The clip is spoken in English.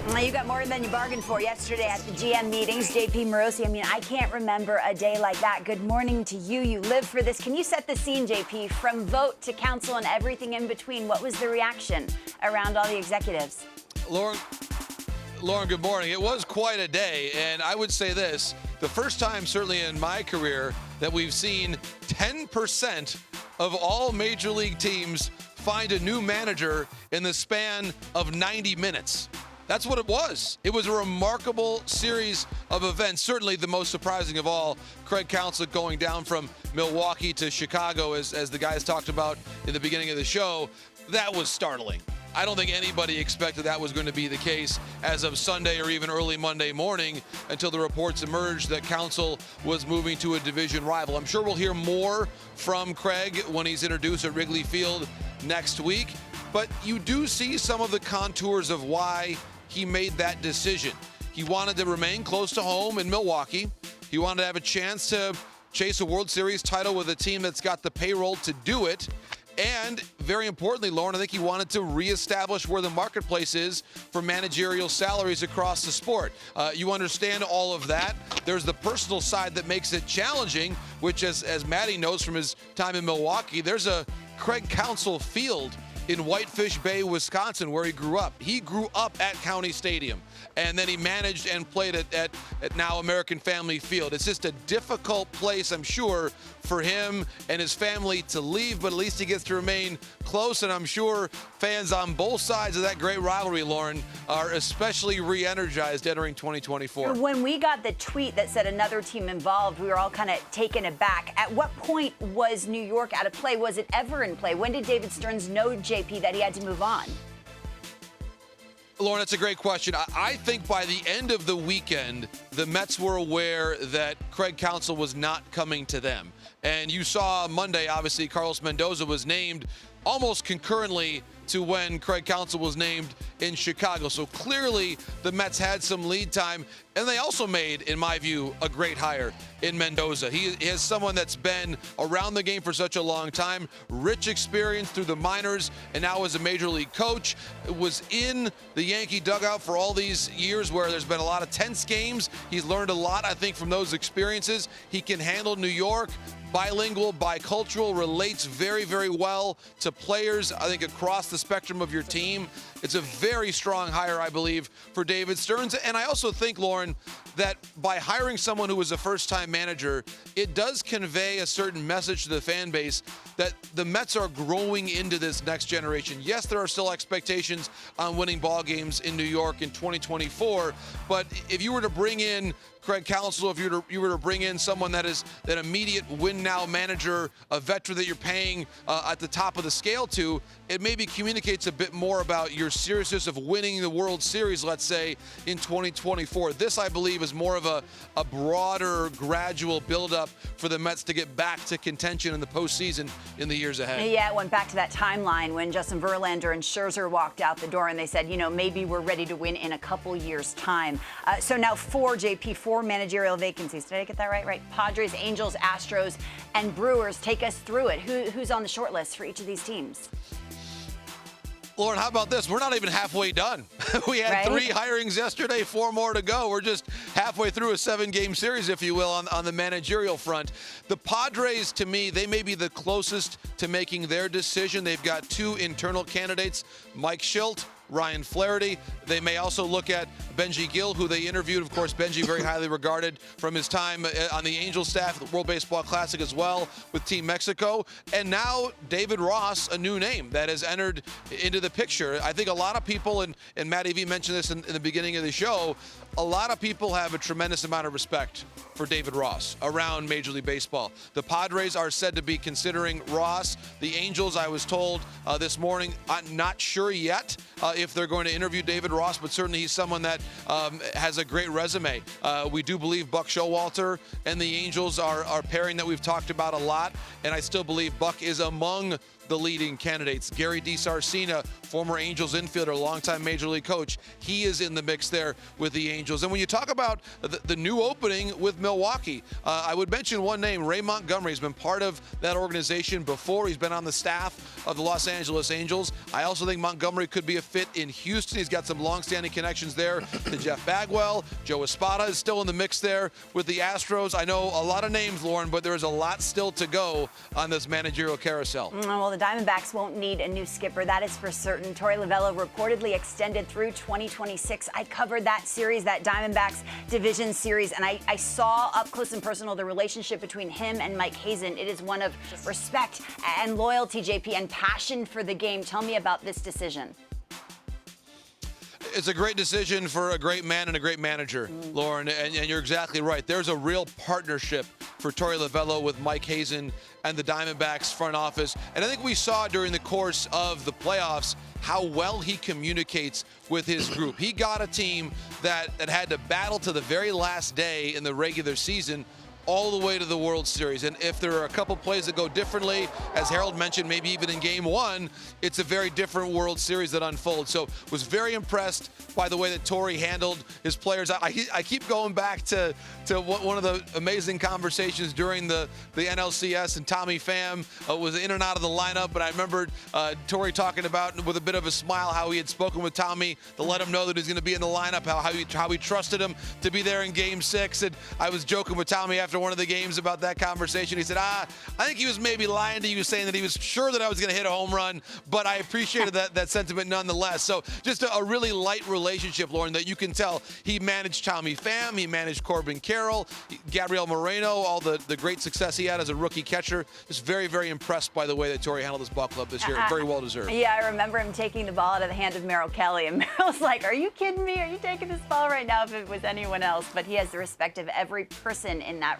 Well, you got more than you bargained for yesterday at the GM meetings. JP Morosi, I mean, I can't remember a day like that. Good morning to you. You live for this. Can you set the scene, JP, from vote to council and everything in between? What was the reaction around all the executives? Lauren, good morning. It was quite a day, and I would say this, the first time certainly in my career that we've seen 10% of all major league teams find a new manager in the span of 90 minutes. That's what it was. It was a remarkable series of events. Certainly the most surprising of all, Craig Counsell going down from Milwaukee to Chicago, as the guys talked about in the beginning of the show. That was startling. I don't think anybody expected that was going to be the case as of Sunday or even early Monday morning until the reports emerged that Counsell was moving to a division rival. I'm sure we'll hear more from Craig when he's introduced at Wrigley Field next week, but you do see some of the contours of why he made that decision. He wanted to remain close to home in Milwaukee. He wanted to have a chance to chase a World Series title with a team that's got the payroll to do it. And very importantly, Lauren, I think he wanted to reestablish where the marketplace is for managerial salaries across the sport. You understand all of that. There's the personal side that makes it challenging, which as Maddie knows from his time in Milwaukee, there's a Craig Counsell Field in Whitefish Bay, Wisconsin, where he grew up. He grew up at County Stadium, and then he managed and played at now American Family Field. It's just a difficult place, I'm sure, for him and his family to leave, but at least he gets to remain close, and I'm sure fans on both sides of that great rivalry, Lauren, are especially re-energized entering 2024. When we got the tweet that said another team involved, we were all kind of taken aback. At what point was New York out of play? Was it ever in play? When did David Stearns know, JP, that he had to move on? Lauren, that's a great question. I think by the end of the weekend, the Mets were aware that Craig Counsell was not coming to them. And you saw Monday, obviously, Carlos Mendoza was named almost concurrently to when Craig Counsell was named in Chicago. So clearly the Mets had some lead time, and they also made, in my view, a great hire in Mendoza. He is someone that's been around the game for such a long time, rich experience through the minors, and now as a major league coach, was in the Yankee dugout for all these years where there's been a lot of tense games. He's learned a lot, I think, from those experiences. He can handle New York. Bilingual, bicultural, relates very, very well to players, I think, across the spectrum of your team. It's a very strong hire, I believe, for David Stearns. And I also think, Lauren, that by hiring someone who was a first-time manager, it does convey a certain message to the fan base that the Mets are growing into this next generation. Yes, there are still expectations on winning ball games in New York in 2024, but if you were to bring in Craig Counsell, if you were to bring in someone that is an immediate win-now manager, a veteran that you're paying at the top of the scale to, it maybe communicates a bit more about your seriousness of winning the World Series, let's say, in 2024. This, I believe, is more of a broader, gradual buildup for the Mets to get back to contention in the postseason in the years ahead. Yeah, it went back to that timeline when Justin Verlander and Scherzer walked out the door and they said, you know, maybe we're ready to win in a couple years' time. So now four managerial vacancies. Did I get that right? Right. Padres, Angels, Astros, and Brewers. Take us through it. Who's on the short list for each of these teams? Lauren, how about this? We're not even halfway done. We had 3 hirings yesterday, 4 more to go. We're just halfway through a 7-game series, if you will, on the managerial front. The Padres, to me, they may be the closest to making their decision. They've got 2 internal candidates, Mike Schilt, Ryan Flaherty. They may also look at Benji Gill, who they interviewed. Of course, Benji very highly regarded from his time on the Angels staff at the World Baseball Classic as well with Team Mexico. And now David Ross, a new name that has entered into the picture. I think a lot of people, and Maddie V mentioned this in the beginning of the show, a lot of people have a tremendous amount of respect for David Ross around Major League Baseball. The Padres are said to be considering Ross. The Angels, I was told this morning, I'm not sure yet if they're going to interview David Ross, but certainly he's someone that has a great resume. We do believe Buck Showalter and the Angels are a pairing that we've talked about a lot, and I still believe Buck is among the leading candidates. Gary DiSarcina, former Angels infielder, longtime Major League coach, he is in the mix there with the Angels. And when you talk about the new opening with Milwaukee, I would mention one name, Ray Montgomery. Has been part of that organization before. He's been on the staff of the Los Angeles Angels. I also think Montgomery could be a fit in Houston. He's got some long-standing connections there to Jeff Bagwell. Joe Espada is still in the mix there with the Astros. I know a lot of names, Lauren, but there is a lot still to go on this managerial carousel. Well, the Diamondbacks won't need a new skipper. That is for certain. Torey Lovullo reportedly extended through 2026. I covered that series, that Diamondbacks division series, and I saw up close and personal the relationship between him and Mike Hazen. It is one of respect and loyalty, JP, and passion for the game. Tell me about this decision. It's a great decision for a great man and a great manager, Lauren, and you're exactly right. There's a real partnership for Torey Lovullo with Mike Hazen and the Diamondbacks front office. And I think we saw during the course of the playoffs how well he communicates with his group. He got a team that had to battle to the very last day in the regular season all the way to the World Series. And if there are a couple plays that go differently, as Harold mentioned, maybe even in Game 1, it's a very different World Series that unfolds. So was very impressed by the way that Torey handled his players. I keep going back to one of the amazing conversations during the NLCS, and Tommy Pham was in and out of the lineup. But I remember Torey talking about, with a bit of a smile, how he had spoken with Tommy to let him know that he's going to be in the lineup, how he trusted him to be there in Game 6. And I was joking with Tommy after one of the games about that conversation. He said, I think he was maybe lying to you, saying that he was sure that I was going to hit a home run, but I appreciated that sentiment nonetheless. So just a really light relationship, Lauren, that you can tell. He managed Tommy Pham, he managed Corbin Carroll, Gabriel Moreno, all the great success he had as a rookie catcher. Just very, very impressed by the way that Torey handled this ball club this year. Very well deserved. Yeah, I remember him taking the ball out of the hand of Merrill Kelly, and Merrill's like, are you kidding me? Are you taking this ball right now if it was anyone else? But he has the respect of every person in that